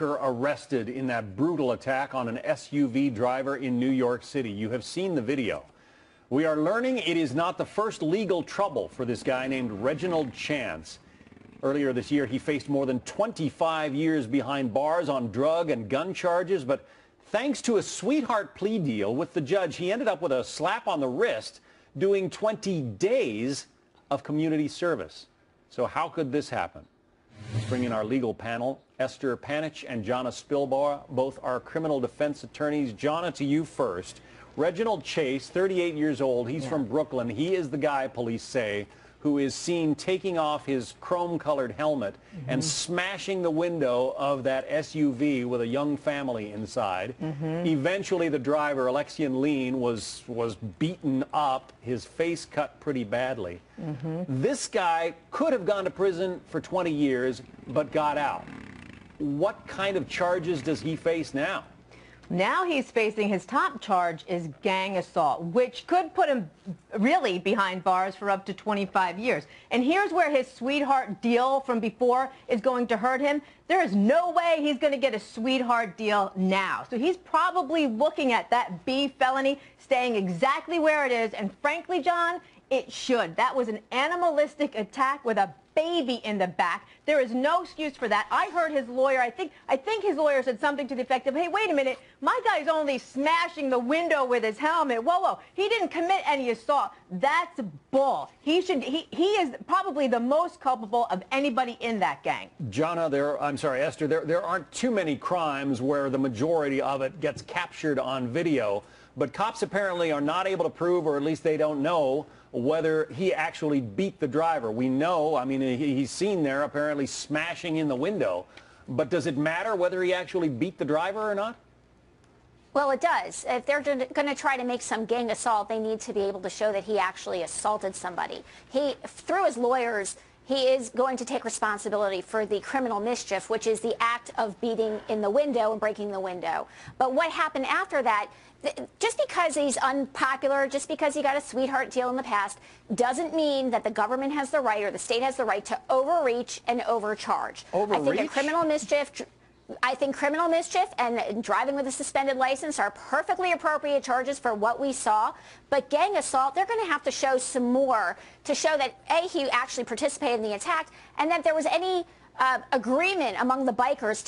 Arrested in that brutal attack on an SUV driver in New York City. You have seen the video. We are learning it is not the first legal trouble for this guy named Reginald Chance. Earlier this year, he faced more than 25 years behind bars on drug and gun charges, but thanks to a sweetheart plea deal with the judge, he ended up with a slap on the wrist doing 20 days of community service. So how could this happen? Let's bring in our legal panel, Esther Panich and Jonna Spilbar, both are criminal defense attorneys. Jonna, to you first. Reginald Chance, 38 years old, he's from Brooklyn. He is the guy, police say, who is seen taking off his chrome-colored helmet and smashing the window of that SUV with a young family inside. Eventually, the driver, Lian, was beaten up, his face cut pretty badly. This guy could have gone to prison for 20 years, but got out. What kind of charges does he face now? Now he's facing, his top charge is gang assault, which could put him really behind bars for up to 25 years. And here's where his sweetheart deal from before is going to hurt him. There is no way he's going to get a sweetheart deal now. So he's probably looking at that B felony staying exactly where it is. And frankly, John, it should. That was an animalistic attack with a baby in the back. There is no excuse for that. I heard his lawyer, I think his lawyer said something to the effect of, hey, wait a minute, my guy's only smashing the window with his helmet. Whoa, he didn't commit any assault. That's bull. He is probably the most culpable of anybody in that gang. Jonna, I'm sorry, Esther, there aren't too many crimes where the majority of it gets captured on video, but cops apparently are not able to prove, or at least they don't know, whether he actually beat the driver. We know, I mean, he's seen there apparently smashing in the window, but does it matter whether he actually beat the driver or not? Well, it does. If they're going to try to make some gang assault, they need to be able to show that he actually assaulted somebody. Through his lawyers, he is going to take responsibility for the criminal mischief, which is the act of beating in the window and breaking the window. But what happened after that, just because he's unpopular, just because he got a sweetheart deal in the past, doesn't mean that the government has the right or the state has the right to overreach and overcharge. Overreach? I think criminal mischief and driving with a suspended license are perfectly appropriate charges for what we saw. But gang assault, they're going to have to show some more to show that, A, he actually participated in the attack, and that there was any agreement among the bikers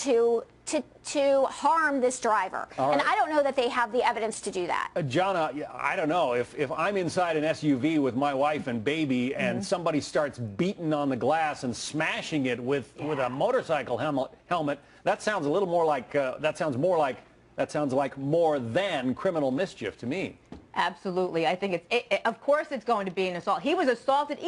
to harm this driver. Right. And I don't know that they have the evidence to do that. Jonna, I don't know. If I'm inside an SUV with my wife and baby and somebody starts beating on the glass and smashing it with a motorcycle helmet, that sounds a little more like, that sounds like more than criminal mischief to me. Absolutely. I think of course it's going to be an assault. He was assaulted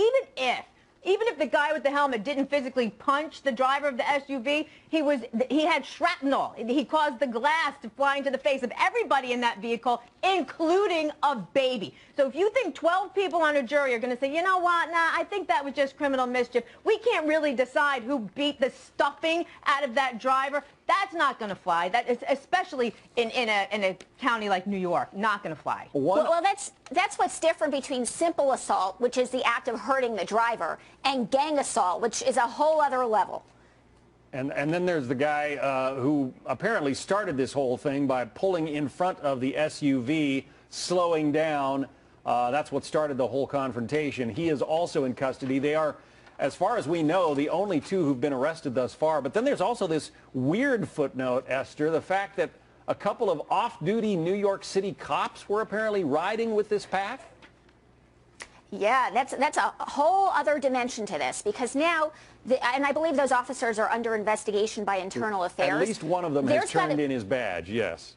even if the guy with the helmet didn't physically punch the driver of the SUV, he had shrapnel. He caused the glass to fly into the face of everybody in that vehicle, including a baby. So if you think 12 people on a jury are going to say, you know what, nah, I think that was just criminal mischief, we can't really decide who beat the stuffing out of that driver, that's not going to fly. That is, especially in a county like New York, not going to fly. Well, that's what's different between simple assault, which is the act of hurting the driver, and gang assault, which is a whole other level. And then there's the guy who apparently started this whole thing by pulling in front of the SUV, slowing down. That's what started the whole confrontation. He is also in custody. They are, as far as we know, the only two who've been arrested thus far. But then there's also this weird footnote, Esther, the fact that a couple of off-duty New York City cops were apparently riding with this pack. Yeah, that's a whole other dimension to this, because now, and I believe those officers are under investigation by internal affairs. At least one of them has turned in his badge, yes.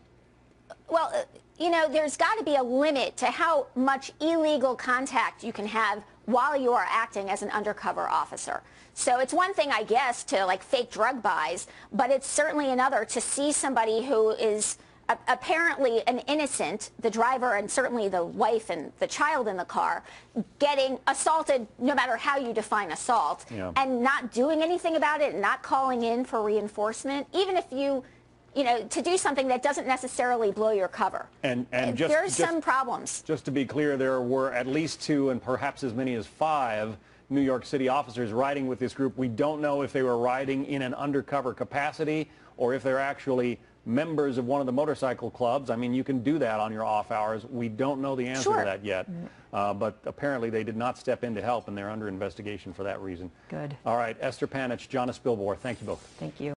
Well, you know, there's got to be a limit to how much illegal contact you can have while you are acting as an undercover officer. So it's one thing, I guess, to like fake drug buys, but it's certainly another to see somebody who is apparently an innocent, the driver and certainly the wife and the child in the car, getting assaulted, no matter how you define assault, and not doing anything about it, not calling in for reinforcement, even if you know, to do something that doesn't necessarily blow your cover. And there's some problems. Just to be clear, there were at least 2 and perhaps as many as 5 New York City officers riding with this group. We don't know if they were riding in an undercover capacity or if they're actually members of one of the motorcycle clubs. I mean, you can do that on your off hours. We don't know the answer to that yet, but apparently they did not step in to help, and they're under investigation for that reason. Good. All right, Esther Panich, Jonas Bilbor, thank you both. Thank you.